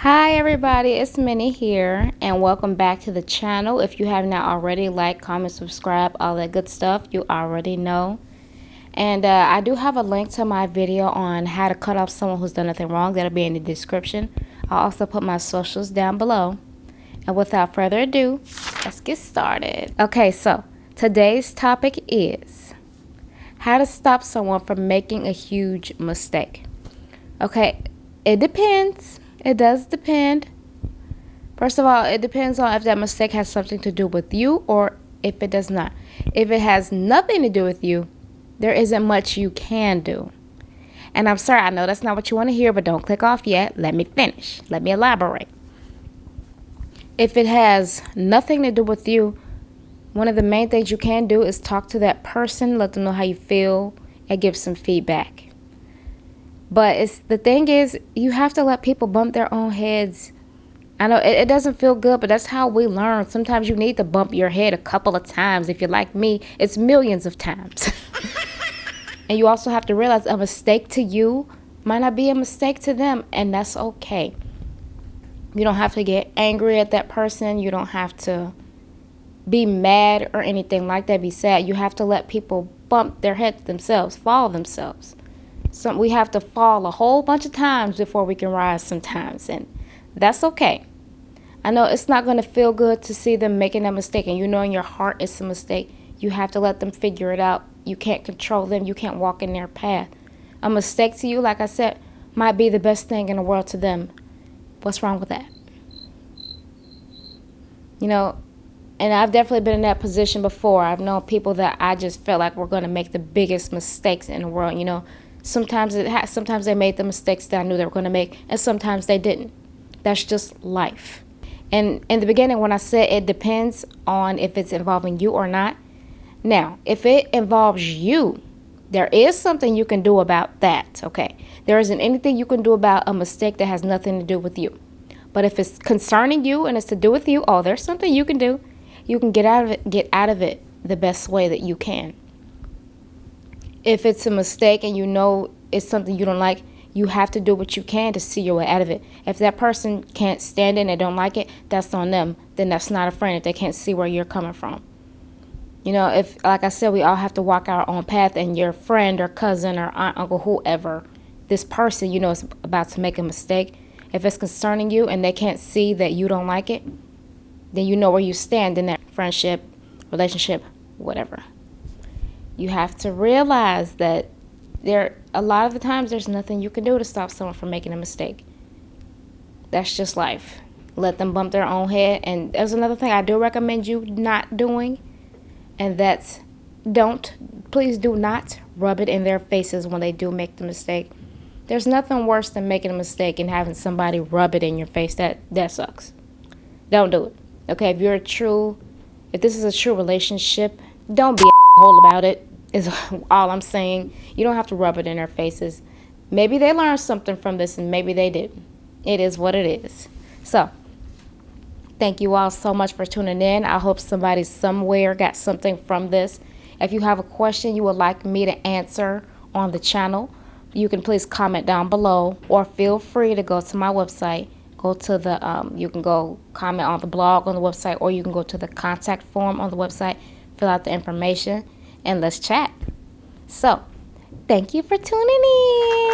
Hi everybody, it's MynNee here and welcome back to the channel. If you have not already, like, comment, subscribe, all that good stuff, you already know. And I do have a link to my video on how to cut off someone who's done nothing wrong. That'll be in the description. I'll also put my socials down below. And without further ado, let's get started. Okay, so today's topic is how to stop someone from making a huge mistake. Okay, it depends. It does depend. First of all, it depends on if that mistake has something to do with you or if it does not. If it has nothing to do with you, there isn't much you can do. And I'm sorry, I know that's not what you want to hear, but don't click off yet. Let me finish. Let me elaborate. If it has nothing to do with you, one of the main things you can do is talk to that person, let them know how you feel, and give some feedback. But the thing is, you have to let people bump their own heads. I know it doesn't feel good, but that's how we learn. Sometimes you need to bump your head a couple of times. If you're like me, it's millions of times. And you also have to realize a mistake to you might not be a mistake to them, and that's okay. You don't have to get angry at that person. You don't have to be mad or anything like that, be sad. You have to let people bump their heads themselves, fall themselves. We have to fall a whole bunch of times before we can rise sometimes, and that's okay. I know it's not going to feel good to see them making a mistake, and you know in your heart it's a mistake. You have to let them figure it out. You can't control them. You can't walk in their path. A mistake to you, like I said, might be the best thing in the world to them. What's wrong with that? You know, and I've definitely been in that position before. I've known people that I just felt like were going to make the biggest mistakes in the world, you know. Sometimes they made the mistakes that I knew they were going to make, and sometimes they didn't. That's just life. And in the beginning, when I said it depends on if it's involving you or not. Now, if it involves you, there is something you can do about that, okay? There isn't anything you can do about a mistake that has nothing to do with you. But if it's concerning you and it's to do with you, oh, there's something you can do. You can get out of it the best way that you can. If it's a mistake and you know it's something you don't like, you have to do what you can to see your way out of it. If that person can't stand it and they don't like it, that's on them. Then that's not a friend if they can't see where you're coming from. You know, if, like I said, we all have to walk our own path, and your friend or cousin or aunt, uncle, whoever, this person, you know, is about to make a mistake. If it's concerning you and they can't see that you don't like it, then you know where you stand in that friendship, relationship, whatever. You have to realize that a lot of the times there's nothing you can do to stop someone from making a mistake. That's just life. Let them bump their own head. And there's another thing I do recommend you not doing, and that's please do not rub it in their faces when they do make the mistake. There's nothing worse than making a mistake and having somebody rub it in your face. That sucks. Don't do it. Okay, if this is a true relationship, don't be a hole about it, is all I'm saying. You don't have to rub it in their faces. Maybe they learned something from this and maybe they didn't. It is what it is. So, thank you all so much for tuning in. I hope somebody somewhere got something from this. If you have a question you would like me to answer on the channel, you can please comment down below, or feel free to go to my website. Go to the, you can go comment on the blog on the website, or you can go to the contact form on the website, fill out the information, and let's chat. So, thank you for tuning in.